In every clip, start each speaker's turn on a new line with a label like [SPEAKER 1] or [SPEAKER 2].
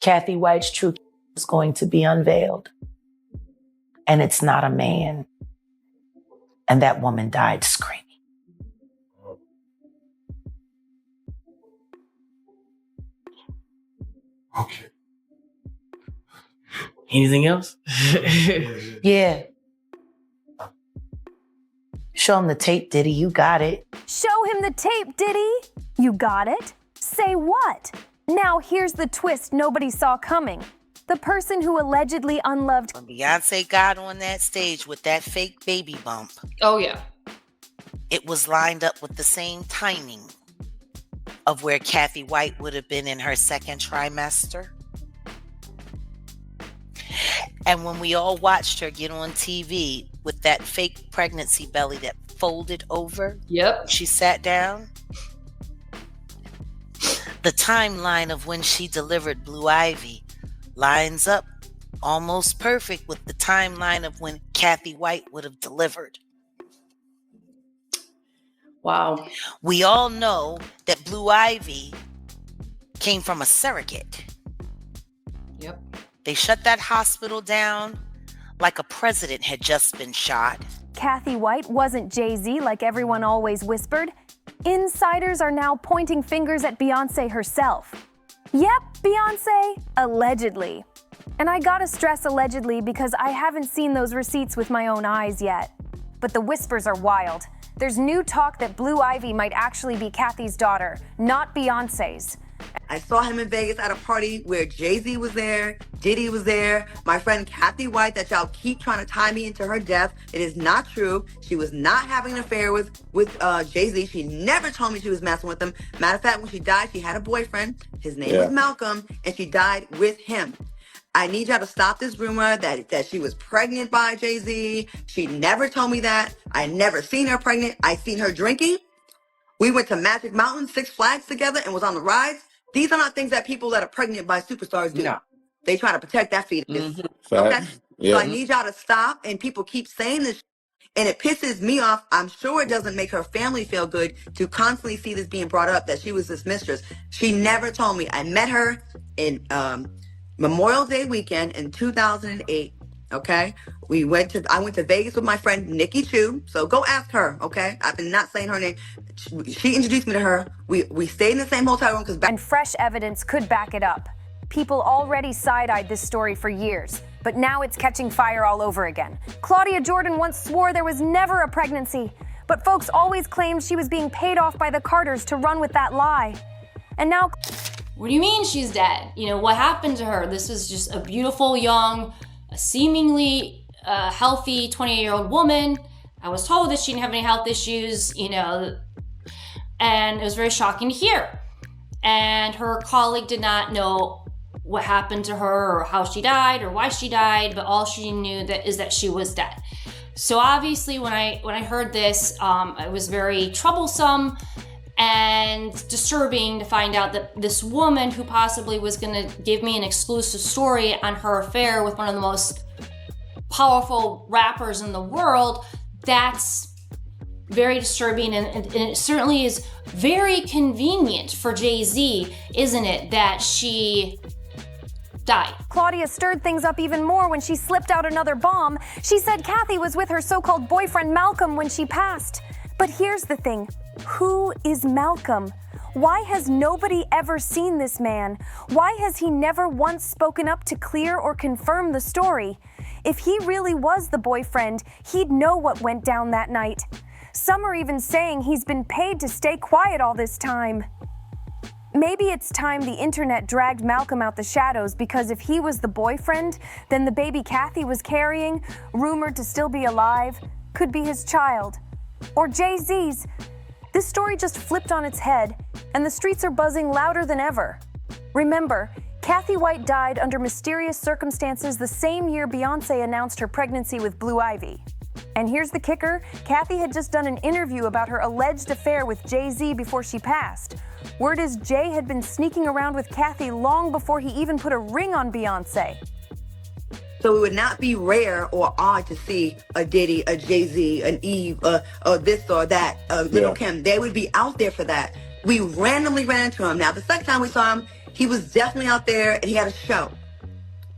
[SPEAKER 1] Cathy White's truth is going to be unveiled. And it's not a man. And that woman died screaming.
[SPEAKER 2] Okay.
[SPEAKER 3] Anything else?
[SPEAKER 1] Yeah. Show him the tape, Diddy. You got it.
[SPEAKER 4] Show him the tape, Diddy. You got it? Say what? Now here's the twist nobody saw coming. The person who allegedly unloved
[SPEAKER 5] When Beyonce got on that stage with that fake baby bump,
[SPEAKER 6] Oh, yeah.
[SPEAKER 5] it was lined up with the same timing of where Cathy White would have been in her second trimester. And when we all watched her get on TV with that fake pregnancy belly that folded over,
[SPEAKER 6] Yep.
[SPEAKER 5] she sat down. The timeline of when she delivered Blue Ivy lines up almost perfect with the timeline of when Cathy White would have delivered.
[SPEAKER 6] Wow.
[SPEAKER 5] We all know that Blue Ivy came from a surrogate.
[SPEAKER 6] Yep.
[SPEAKER 5] They shut that hospital down like a president had just been shot.
[SPEAKER 4] Cathy White wasn't Jay-Z like everyone always whispered. Insiders are now pointing fingers at Beyonce herself. Yep, Beyonce, allegedly. And I gotta stress allegedly because I haven't seen those receipts with my own eyes yet. But the whispers are wild. There's new talk that Blue Ivy might actually be Cathy's daughter, not Beyonce's.
[SPEAKER 7] I saw him in Vegas at a party where Jay-Z was there, Diddy was there, my friend Cathy White, that y'all keep trying to tie me into her death. It is not true. She was not having an affair with Jay-Z. She never told me she was messing with him. Matter of fact, when she died, she had a boyfriend. His name was Malcolm, and she died with him. I need y'all to stop this rumor that she was pregnant by Jay-Z. She never told me that. I never seen her pregnant. I seen her drinking. We went to Magic Mountain, Six Flags together and was on the rides. These are not things that people that are pregnant by superstars do.
[SPEAKER 3] No.
[SPEAKER 7] They try to protect that fetus.
[SPEAKER 2] Mm-hmm.
[SPEAKER 7] Okay?
[SPEAKER 2] Yeah.
[SPEAKER 7] So I need y'all to stop, and people keep saying this, and it pisses me off. I'm sure it doesn't make her family feel good to constantly see this being brought up, that she was this mistress. She never told me. I met her in Memorial Day weekend in 2008. Okay, I went to Vegas with my friend Nikki Chu. So go ask her. Okay, I've been not saying her name. She introduced me to her. We stayed in the same hotel room because
[SPEAKER 4] And fresh evidence could back it up. People already side-eyed this story for years, but now it's catching fire all over again. Claudia Jordan once swore there was never a pregnancy, but folks always claimed she was being paid off by the Carters to run with that lie. And now...
[SPEAKER 6] What do you mean she's dead? You know, what happened to her? This was just a beautiful, young, seemingly healthy 28-year-old woman. I was told that she didn't have any health issues, you know, and it was very shocking to hear. And her colleague did not know what happened to her or how she died or why she died, but all she knew is that she was dead. So obviously when I heard this, it was very troublesome and disturbing to find out that this woman who possibly was going to give me an exclusive story on her affair with one of the most powerful rappers in the world, that's very disturbing, and it certainly is very convenient for Jay-Z, isn't it, that she died.
[SPEAKER 4] Claudia stirred things up even more when she slipped out another bomb. She said Cathy was with her so-called boyfriend Malcolm when she passed. But here's the thing. Who is Malcolm? Why has nobody ever seen this man? Why has he never once spoken up to clear or confirm the story? If he really was the boyfriend, he'd know what went down that night. Some are even saying he's been paid to stay quiet all this time. Maybe it's time the internet dragged Malcolm out the shadows, because if he was the boyfriend, then the baby Cathy was carrying, rumored to still be alive, could be his child. Or Jay-Z's. This story just flipped on its head, and the streets are buzzing louder than ever. Remember, Cathy White died under mysterious circumstances the same year Beyonce announced her pregnancy with Blue Ivy. And here's the kicker, Cathy had just done an interview about her alleged affair with Jay-Z before she passed. Word is Jay had been sneaking around with Cathy long before he even put a ring on Beyonce.
[SPEAKER 7] So it would not be rare or odd to see a Diddy, a Jay-Z, an Eve, or this or that, Lil' Kim. They would be out there for that. We randomly ran into him. Now, the second time we saw him, He was definitely out there and he had a show.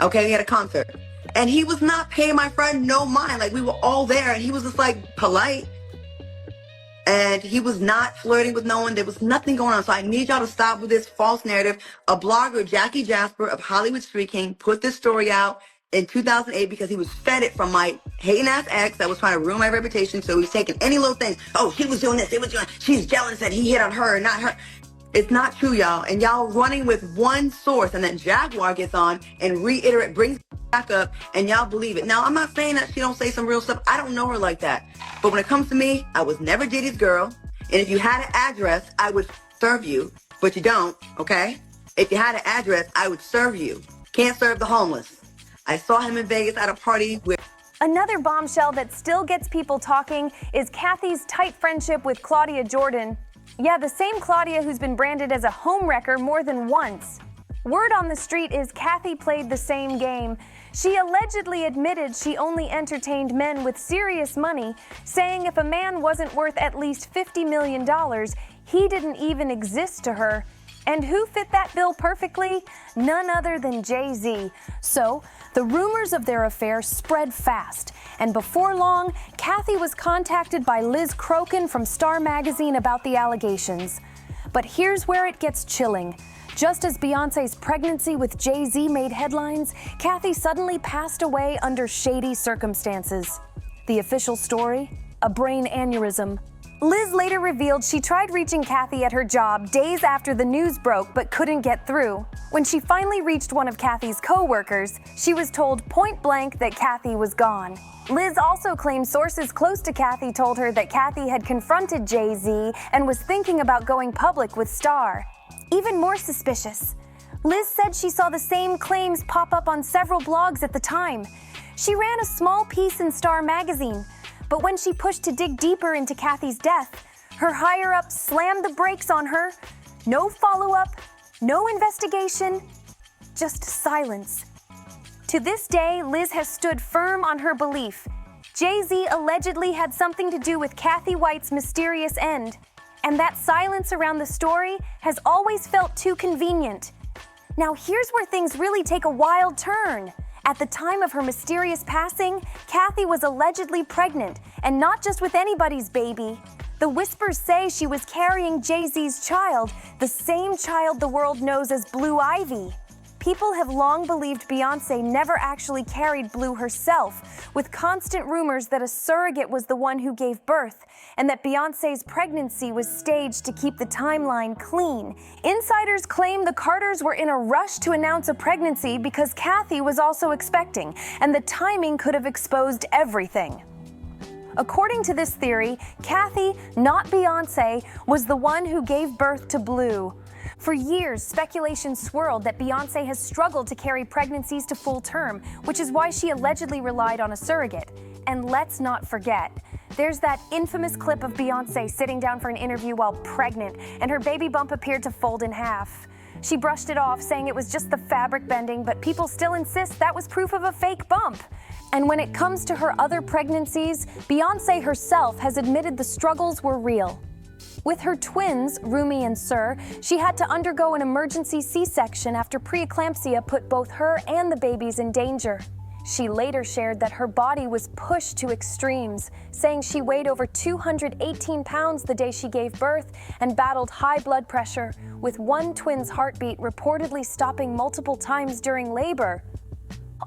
[SPEAKER 7] Okay, he had a concert. And he was not paying my friend no mind. Like, we were all there and he was just like polite. And he was not flirting with no one. There was nothing going on. So I need y'all to stop with this false narrative. A blogger, Jackie Jasper of Hollywood Street King, put this story out in 2008 because he was fed it from my hating ass ex that was trying to ruin my reputation. So he's taking any little thing. Oh, he was doing this. He was doing. She's jealous that he hit on her, not her. It's not true, y'all. And y'all running with one source, and then Jaguar gets on and brings back up, and y'all believe it. Now, I'm not saying that she don't say some real stuff. I don't know her like that. But when it comes to me, I was never Diddy's girl. And if you had an address, I would serve you. But you don't, okay? If you had an address, I would serve you. Can't serve the homeless. I saw him in Vegas at a party with...
[SPEAKER 4] Another bombshell that still gets people talking is Cathy's tight friendship with Claudia Jordan. Yeah, the same Claudia who's been branded as a homewrecker more than once. Word on the street is Cathy played the same game. She allegedly admitted she only entertained men with serious money, saying if a man wasn't worth at least $50 million, he didn't even exist to her. And who fit that bill perfectly? None other than Jay-Z. So, the rumors of their affair spread fast, and before long, Cathy was contacted by Liz Crokin from Star Magazine about the allegations. But here's where it gets chilling. Just as Beyoncé's pregnancy with Jay-Z made headlines, Cathy suddenly passed away under shady circumstances. The official story? A brain aneurysm. Liz later revealed she tried reaching Cathy at her job days after the news broke but couldn't get through. When she finally reached one of Cathy's co-workers, she was told point blank that Cathy was gone. Liz also claimed sources close to Cathy told her that Cathy had confronted Jay-Z and was thinking about going public with Star. Even more suspicious, Liz said she saw the same claims pop up on several blogs at the time. She ran a small piece in Star Magazine, but when she pushed to dig deeper into Cathy's death, her higher-ups slammed the brakes on her. No follow-up, no investigation, just silence. To this day, Liz has stood firm on her belief. Jay-Z allegedly had something to do with Cathy White's mysterious end, and that silence around the story has always felt too convenient. Now here's where things really take a wild turn. At the time of her mysterious passing, Cathy was allegedly pregnant, and not just with anybody's baby. The whispers say she was carrying Jay-Z's child, the same child the world knows as Blue Ivy. People have long believed Beyoncé never actually carried Blue herself, with constant rumors that a surrogate was the one who gave birth, and that Beyoncé's pregnancy was staged to keep the timeline clean. Insiders claim the Carters were in a rush to announce a pregnancy because Cathy was also expecting, and the timing could have exposed everything. According to this theory, Cathy, not Beyoncé, was the one who gave birth to Blue. For years, speculation swirled that Beyoncé has struggled to carry pregnancies to full term, which is why she allegedly relied on a surrogate. And let's not forget, there's that infamous clip of Beyoncé sitting down for an interview while pregnant, and her baby bump appeared to fold in half. She brushed it off, saying it was just the fabric bending, but people still insist that was proof of a fake bump. And when it comes to her other pregnancies, Beyoncé herself has admitted the struggles were real. With her twins, Rumi and Sir, she had to undergo an emergency C-section after preeclampsia put both her and the babies in danger. She later shared that her body was pushed to extremes, saying she weighed over 218 pounds the day she gave birth and battled high blood pressure, with one twin's heartbeat reportedly stopping multiple times during labor.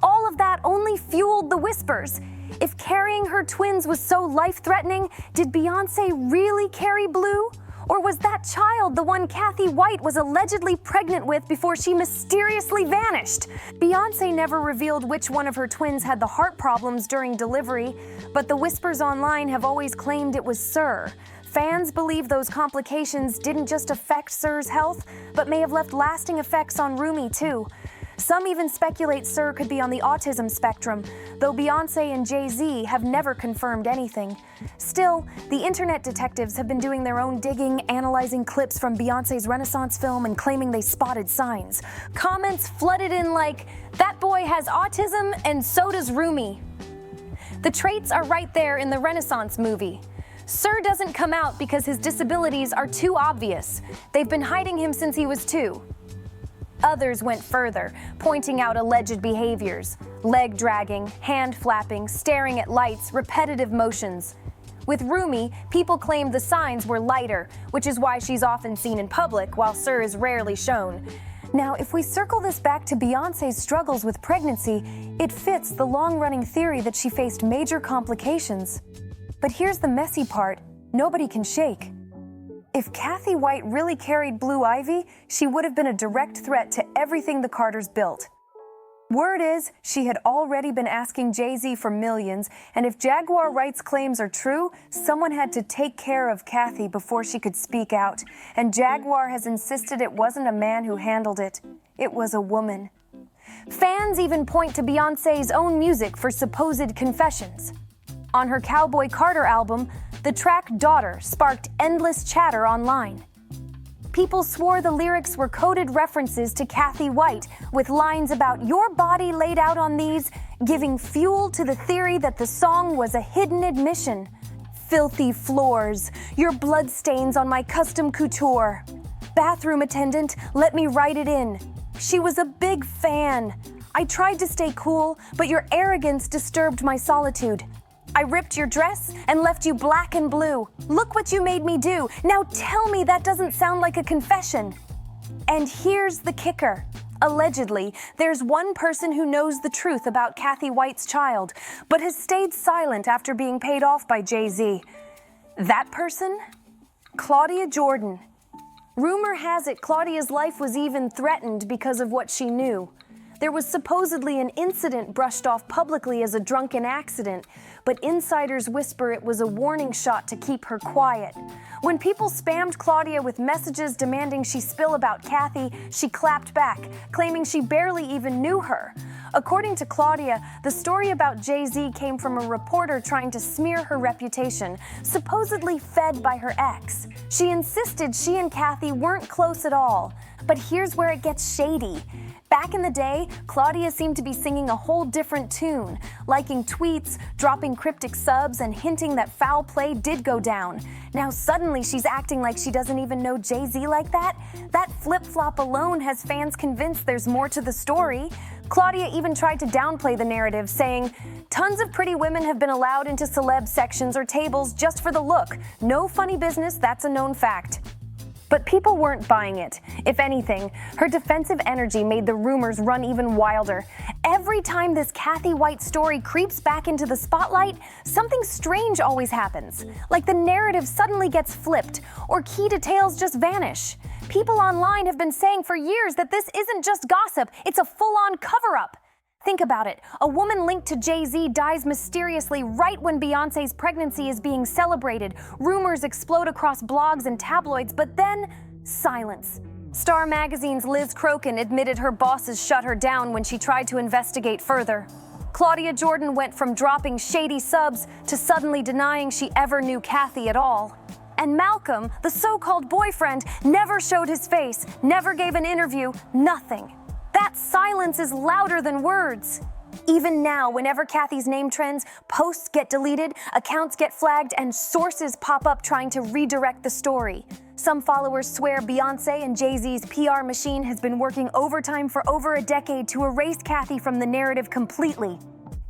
[SPEAKER 4] All of that only fueled the whispers. If carrying her twins was so life-threatening, did Beyoncé really carry Blue? Or was that child the one Cathy White was allegedly pregnant with before she mysteriously vanished? Beyoncé never revealed which one of her twins had the heart problems during delivery, but the whispers online have always claimed it was Sir. Fans believe those complications didn't just affect Sir's health, but may have left lasting effects on Rumi too. Some even speculate Sir could be on the autism spectrum, though Beyoncé and Jay-Z have never confirmed anything. Still, the internet detectives have been doing their own digging, analyzing clips from Beyoncé's Renaissance film and claiming they spotted signs. Comments flooded in like, "That boy has autism and so does Rumi." The traits are right there in the Renaissance movie. Sir doesn't come out because his disabilities are too obvious. They've been hiding him since he was 2. Others went further, pointing out alleged behaviors: leg dragging, hand flapping, staring at lights, repetitive motions. With Rumi, people claimed the signs were lighter, which is why she's often seen in public, while Sir is rarely shown. Now, if we circle this back to Beyoncé's struggles with pregnancy, it fits the long-running theory that she faced major complications. But here's the messy part: nobody can shake. If Cathy White really carried Blue Ivy, she would have been a direct threat to everything the Carters built. Word is, she had already been asking Jay-Z for millions, and if Jaguar Wright's claims are true, someone had to take care of Cathy before she could speak out, and Jaguar has insisted it wasn't a man who handled it. It was a woman. Fans even point to Beyoncé's own music for supposed confessions. On her Cowboy Carter album, the track Daughter sparked endless chatter online. People swore the lyrics were coded references to Cathy White, with lines about "your body laid out on these," giving fuel to the theory that the song was a hidden admission. "Filthy floors, your bloodstains on my custom couture. Bathroom attendant, let me write it in. She was a big fan. I tried to stay cool, but your arrogance disturbed my solitude. I ripped your dress and left you black and blue. Look what you made me do. Now tell me that doesn't sound like a confession." And here's the kicker. Allegedly, there's one person who knows the truth about Cathy White's child, but has stayed silent after being paid off by Jay-Z. That person? Claudia Jordan. Rumor has it Claudia's life was even threatened because of what she knew. There was supposedly an incident brushed off publicly as a drunken accident, but insiders whisper it was a warning shot to keep her quiet. When people spammed Claudia with messages demanding she spill about Cathy, she clapped back, claiming she barely even knew her. According to Claudia, the story about Jay-Z came from a reporter trying to smear her reputation, supposedly fed by her ex. She insisted she and Cathy weren't close at all. But here's where it gets shady. Back in the day, Claudia seemed to be singing a whole different tune, liking tweets, dropping cryptic subs, and hinting that foul play did go down. Now suddenly she's acting like she doesn't even know Jay-Z like that? That flip-flop alone has fans convinced there's more to the story. Claudia even tried to downplay the narrative, saying, "Tons of pretty women have been allowed into celeb sections or tables just for the look. No funny business, that's a known fact." But people weren't buying it. If anything, her defensive energy made the rumors run even wilder. Every time this Cathy White story creeps back into the spotlight, something strange always happens. Like the narrative suddenly gets flipped, or key details just vanish. People online have been saying for years that this isn't just gossip, it's a full-on cover-up. Think about it. A woman linked to Jay-Z dies mysteriously right when Beyoncé's pregnancy is being celebrated. Rumors explode across blogs and tabloids, but then silence. Star Magazine's Liz Crokin admitted her bosses shut her down when she tried to investigate further. Claudia Jordan went from dropping shady subs to suddenly denying she ever knew Cathy at all. And Malcolm, the so-called boyfriend, never showed his face, never gave an interview, nothing. That silence is louder than words. Even now, whenever Cathy's name trends, posts get deleted, accounts get flagged, and sources pop up trying to redirect the story. Some followers swear Beyoncé and Jay-Z's PR machine has been working overtime for over a decade to erase Cathy from the narrative completely.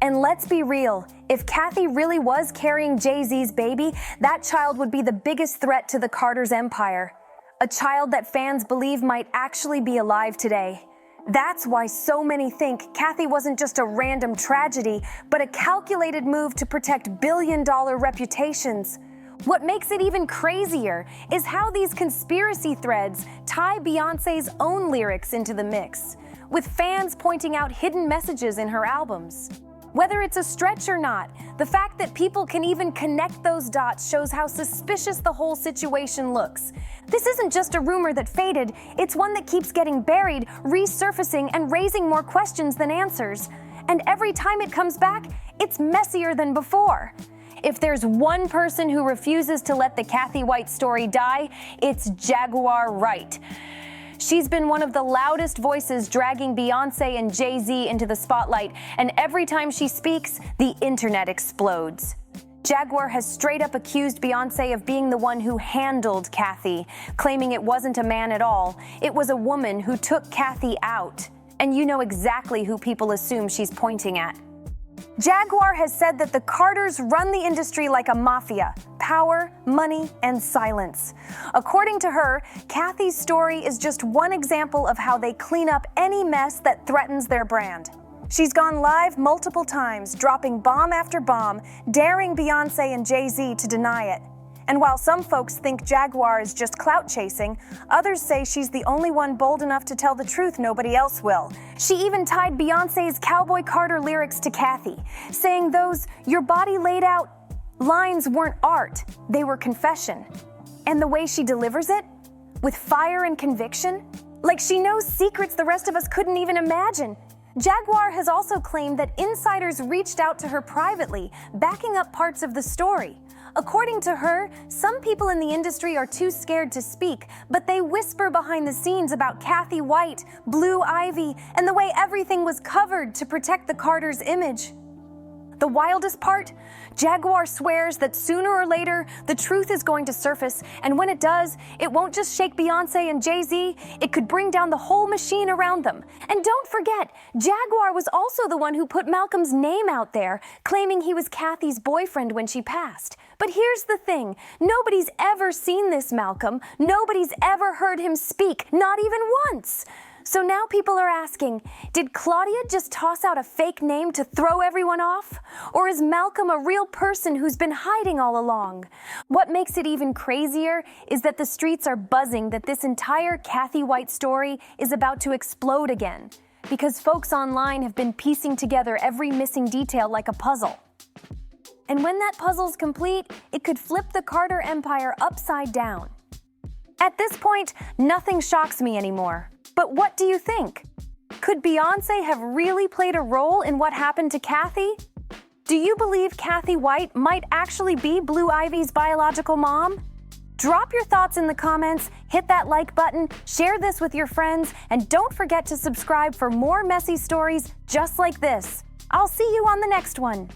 [SPEAKER 4] And let's be real, if Cathy really was carrying Jay-Z's baby, that child would be the biggest threat to the Carters' empire. A child that fans believe might actually be alive today. That's why so many think Cathy wasn't just a random tragedy, but a calculated move to protect billion-dollar reputations. What makes it even crazier is how these conspiracy threads tie Beyoncé's own lyrics into the mix, with fans pointing out hidden messages in her albums. Whether it's a stretch or not, the fact that people can even connect those dots shows how suspicious the whole situation looks. This isn't just a rumor that faded, it's one that keeps getting buried, resurfacing, and raising more questions than answers. And every time it comes back, it's messier than before. If there's one person who refuses to let the Cathy White story die, it's Jaguar Wright. She's been one of the loudest voices dragging Beyoncé and Jay-Z into the spotlight, and every time she speaks, the internet explodes. Jaguar has straight up accused Beyoncé of being the one who handled Cathy, claiming it wasn't a man at all. It was a woman who took Cathy out. And you know exactly who people assume she's pointing at. Jaguar has said that the Carters run the industry like a mafia: power, money, and silence. According to her, Cathy's story is just one example of how they clean up any mess that threatens their brand. She's gone live multiple times, dropping bomb after bomb, daring Beyoncé and Jay-Z to deny it. And while some folks think Jaguar is just clout chasing, others say she's the only one bold enough to tell the truth nobody else will. She even tied Beyoncé's Cowboy Carter lyrics to Cathy, saying those "your body laid out" lines weren't art, they were confession. And the way she delivers it, with fire and conviction, like she knows secrets the rest of us couldn't even imagine. Jaguar has also claimed that insiders reached out to her privately, backing up parts of the story. According to her, some people in the industry are too scared to speak, but they whisper behind the scenes about Cathy White, Blue Ivy, and the way everything was covered to protect the Carters' image. The wildest part? Jaguar swears that sooner or later, the truth is going to surface, and when it does, it won't just shake Beyoncé and Jay-Z, it could bring down the whole machine around them. And don't forget, Jaguar was also the one who put Malcolm's name out there, claiming he was Cathy's boyfriend when she passed. But here's the thing, nobody's ever seen this Malcolm, nobody's ever heard him speak, not even once. So now people are asking, did Claudia just toss out a fake name to throw everyone off? Or is Malcolm a real person who's been hiding all along? What makes it even crazier is that the streets are buzzing that this entire Cathy White story is about to explode again, because folks online have been piecing together every missing detail like a puzzle. And when that puzzle's complete, it could flip the Carter empire upside down. At this point, nothing shocks me anymore. But what do you think? Could Beyoncé have really played a role in what happened to Cathy? Do you believe Cathy White might actually be Blue Ivy's biological mom? Drop your thoughts in the comments, hit that like button, share this with your friends, and don't forget to subscribe for more messy stories just like this. I'll see you on the next one.